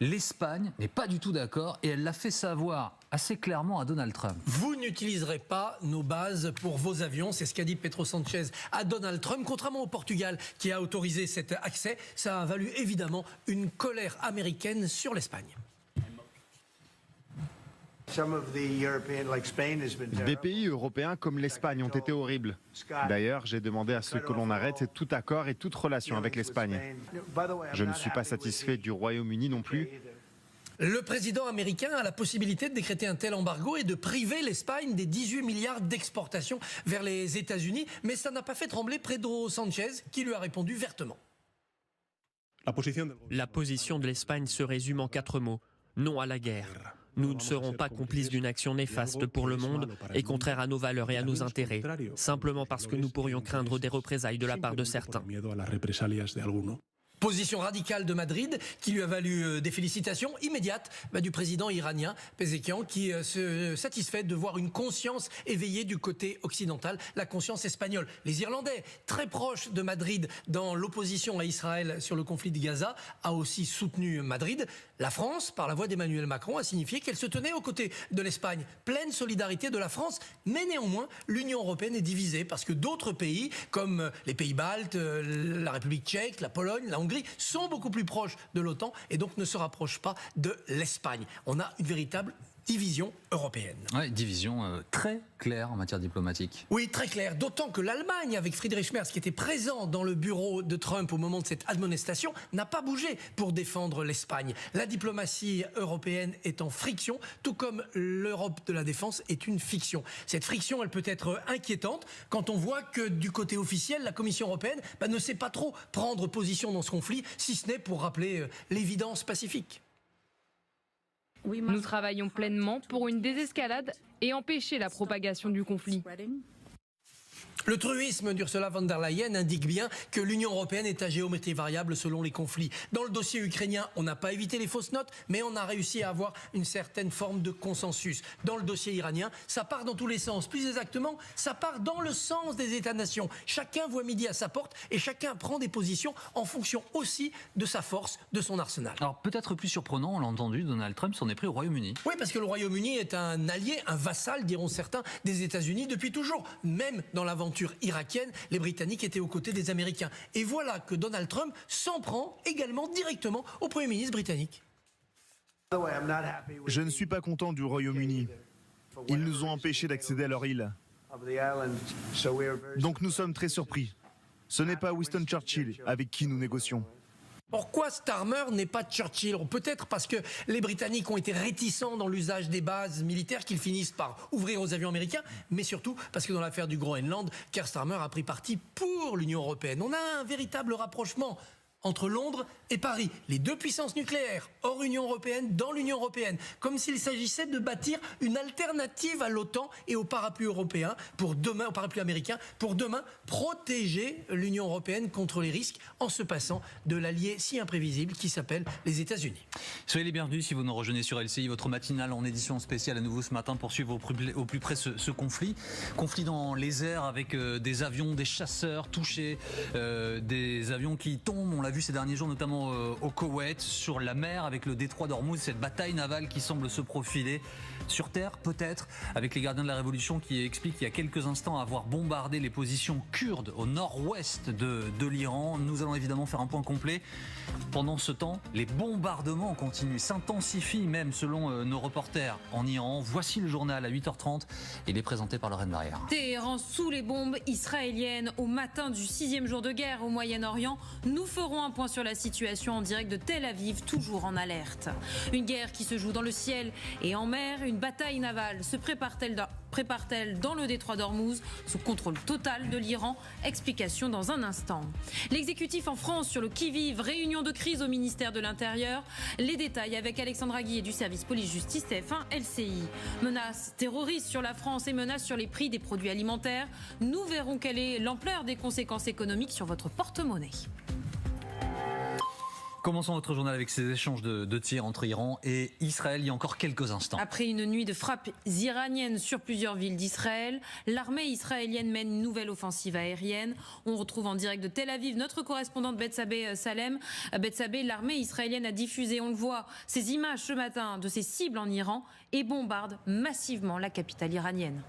L'Espagne n'est pas du tout d'accord et elle l'a fait savoir assez clairement à Donald Trump. Vous n'utiliserez pas nos bases pour vos avions, c'est ce qu'a dit Pedro Sánchez à Donald Trump, contrairement au Portugal qui a autorisé cet accès. Ça a valu évidemment une colère américaine sur l'Espagne. Des pays européens comme l'Espagne ont été horribles. D'ailleurs, j'ai demandé à ce que l'on arrête tout accord et toute relation avec l'Espagne. Je ne suis pas satisfait du Royaume-Uni non plus. Le président américain a la possibilité de décréter un tel embargo et de priver l'Espagne des 18 milliards d'exportations vers les États-Unis, mais ça n'a pas fait trembler Pedro Sánchez qui lui a répondu vertement. La position de l'Espagne se résume en 4 mots. Non à la guerre. Nous ne serons pas complices d'une action néfaste pour le monde et contraire à nos valeurs et à nos intérêts, simplement parce que nous pourrions craindre des représailles de la part de certains. Position radicale de Madrid qui lui a valu des félicitations immédiates du président iranien Pezeshkian qui se satisfait de voir une conscience éveillée du côté occidental, la conscience espagnole. Les Irlandais, très proches de Madrid dans l'opposition à Israël sur le conflit de Gaza, a aussi soutenu Madrid. La France, par la voix d'Emmanuel Macron, a signifié qu'elle se tenait aux côtés de l'Espagne. Pleine solidarité de la France, mais néanmoins, l'Union européenne est divisée parce que d'autres pays, comme les pays baltes, la République tchèque, la Pologne, la Hongrie, sont beaucoup plus proches de l'OTAN et donc ne se rapprochent pas de l'Espagne. On a une véritable division européenne. Oui, division très claire en matière diplomatique. Oui, très claire. D'autant que l'Allemagne, avec Friedrich Merz, qui était présent dans le bureau de Trump au moment de cette admonestation, n'a pas bougé pour défendre l'Espagne. La diplomatie européenne est en friction, tout comme l'Europe de la défense est une fiction. Cette friction, elle peut être inquiétante quand on voit que du côté officiel, la Commission européenne ne sait pas trop prendre position dans ce conflit, si ce n'est pour rappeler l'évidence pacifique. Nous travaillons pleinement pour une désescalade et empêcher la propagation du conflit. Le truisme d'Ursula von der Leyen indique bien que l'Union européenne est à géométrie variable selon les conflits. Dans le dossier ukrainien, on n'a pas évité les fausses notes, mais on a réussi à avoir une certaine forme de consensus. Dans le dossier iranien, ça part dans tous les sens. Plus exactement, ça part dans le sens des États-nations. Chacun voit midi à sa porte et chacun prend des positions en fonction aussi de sa force, de son arsenal. Alors peut-être plus surprenant, on l'a entendu, Donald Trump s'en est pris au Royaume-Uni. Oui, parce que le Royaume-Uni est un allié, un vassal, diront certains, des États-Unis depuis toujours. Même dans l'aventure irakienne, les Britanniques étaient aux côtés des Américains. Et voilà que Donald Trump s'en prend également directement au Premier ministre britannique. Je ne suis pas content du Royaume-Uni. Ils nous ont empêchés d'accéder à leur île. Donc nous sommes très surpris. Ce n'est pas Winston Churchill avec qui nous négocions. Pourquoi Starmer n'est pas Churchill? Peut-être parce que les Britanniques ont été réticents dans l'usage des bases militaires qu'ils finissent par ouvrir aux avions américains, mais surtout parce que dans l'affaire du Groenland, Keir Starmer a pris parti pour l'Union européenne. On a un véritable rapprochement entre Londres et Paris, les deux puissances nucléaires, hors Union européenne, dans l'Union européenne, comme s'il s'agissait de bâtir une alternative à l'OTAN et au parapluie européen pour demain, au parapluie américain, pour demain protéger l'Union européenne contre les risques en se passant de l'allié si imprévisible qui s'appelle les États-Unis. Soyez les bienvenus si vous nous rejoignez sur LCI, votre matinale en édition spéciale à nouveau ce matin pour suivre au plus près ce conflit. Conflit dans les airs avec des avions, des chasseurs touchés, des avions qui tombent, on l'a vu ces derniers jours, notamment au Koweït, sur la mer avec le détroit d'Ormuz, cette bataille navale qui semble se profiler sur terre, peut-être, avec les gardiens de la Révolution qui expliquent il y a quelques instants avoir bombardé les positions kurdes au nord-ouest de l'Iran. Nous allons évidemment faire un point complet. Pendant ce temps, les bombardements continuent, s'intensifient même selon nos reporters en Iran. Voici le journal à 8h30. Il est présenté par Lorraine Barrière. Téhéran sous les bombes israéliennes au matin du 6e jour de guerre au Moyen-Orient. Nous ferons un point sur la situation en direct de Tel Aviv, toujours en alerte. Une guerre qui se joue dans le ciel et en mer. Une bataille navale se prépare-t-elle dans le détroit d'Ormuz sous contrôle total de l'Iran? Explication dans un instant. L'exécutif en France sur le qui-vive, réunion de crise au ministère de l'Intérieur. Les détails avec Alexandra Guillet du service police-justice TF1 LCI. Menaces terroristes sur la France et menaces sur les prix des produits alimentaires. Nous verrons quelle est l'ampleur des conséquences économiques sur votre porte-monnaie. Commençons notre journal avec ces échanges de tirs entre Iran et Israël il y a encore quelques instants. Après une nuit de frappes iraniennes sur plusieurs villes d'Israël, l'armée israélienne mène une nouvelle offensive aérienne. On retrouve en direct de Tel Aviv notre correspondante Bethsabée Salem. Bethsabée, l'armée israélienne a diffusé, on le voit, ces images ce matin de ses cibles en Iran et bombarde massivement la capitale iranienne.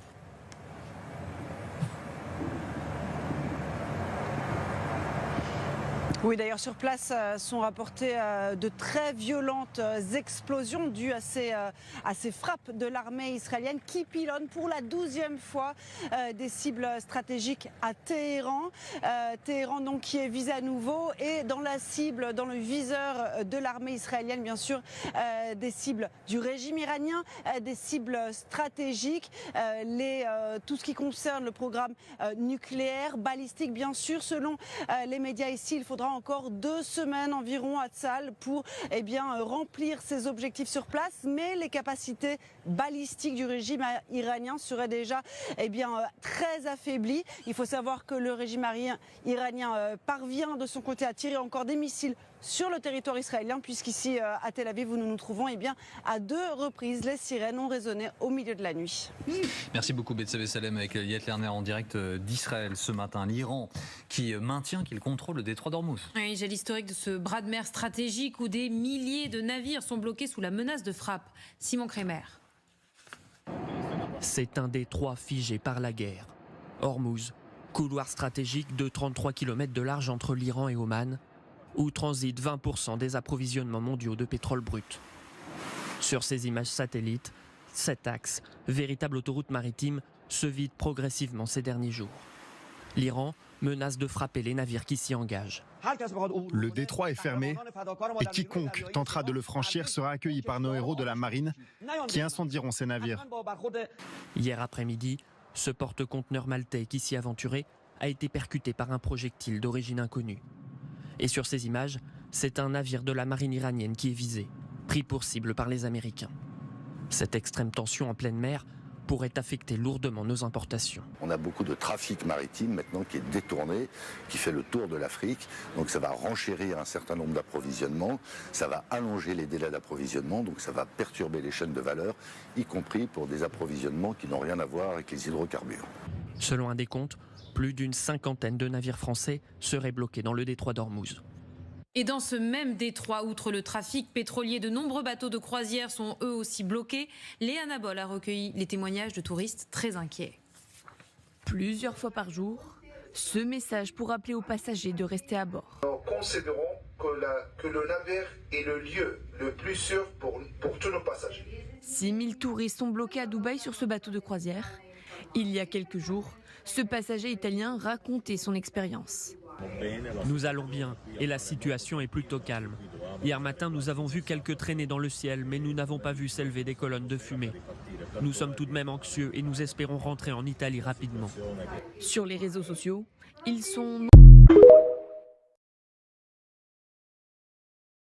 Oui, d'ailleurs, sur place sont rapportées de très violentes explosions dues à ces frappes de l'armée israélienne qui pilonne pour la 12e fois des cibles stratégiques à Téhéran. Téhéran donc qui est visé à nouveau et dans la cible, dans le viseur de l'armée israélienne, bien sûr, des cibles du régime iranien, des cibles stratégiques, tout ce qui concerne le programme nucléaire, balistique, bien sûr. Selon les médias ici, il faudra encore 2 semaines environ à Tzal pour remplir ses objectifs sur place, mais les capacités balistiques du régime iranien seraient déjà très affaiblies. Il faut savoir que le régime iranien parvient de son côté à tirer encore des missiles sur le territoire israélien, puisqu'ici à Tel Aviv où nous nous trouvons, à 2 reprises les sirènes ont résonné au milieu de la nuit. Merci beaucoup Bethsabée Salem avec Liette Lerner en direct d'Israël ce matin. L'Iran qui maintient qu'il contrôle le détroit d'Ormuz. Oui, j'ai l'historique de ce bras de mer stratégique où des milliers de navires sont bloqués sous la menace de frappe. Simon Kremer. C'est un détroit figé par la guerre. Ormuz, couloir stratégique de 33 km de large entre l'Iran et Oman, où transitent 20% des approvisionnements mondiaux de pétrole brut. Sur ces images satellites, cet axe, véritable autoroute maritime, se vide progressivement ces derniers jours. L'Iran menace de frapper les navires qui s'y engagent. Le détroit est fermé et quiconque tentera de le franchir sera accueilli par nos héros de la marine qui incendieront ces navires. Hier après-midi, ce porte-conteneur maltais qui s'y aventurait a été percuté par un projectile d'origine inconnue. Et sur ces images, c'est un navire de la marine iranienne qui est visé, pris pour cible par les Américains. Cette extrême tension en pleine mer pourrait affecter lourdement nos importations. On a beaucoup de trafic maritime maintenant qui est détourné, qui fait le tour de l'Afrique. Donc ça va renchérir un certain nombre d'approvisionnements, ça va allonger les délais d'approvisionnement, donc ça va perturber les chaînes de valeur, y compris pour des approvisionnements qui n'ont rien à voir avec les hydrocarbures. Selon un décompte, plus d'une 50aine de navires français seraient bloqués dans le détroit d'Ormuz. Et dans ce même détroit, outre le trafic pétrolier, de nombreux bateaux de croisière sont eux aussi bloqués. Léa Nabol a recueilli les témoignages de touristes très inquiets. Plusieurs fois par jour, ce message pour appeler aux passagers de rester à bord. Nous considérons que le navire est le lieu le plus sûr pour tous nos passagers. 6000 touristes sont bloqués à Dubaï sur ce bateau de croisière. Il y a quelques jours, ce passager italien racontait son expérience. Nous allons bien et la situation est plutôt calme. Hier matin, nous avons vu quelques traînées dans le ciel, mais nous n'avons pas vu s'élever des colonnes de fumée. Nous sommes tout de même anxieux et nous espérons rentrer en Italie rapidement. Sur les réseaux sociaux, ils sont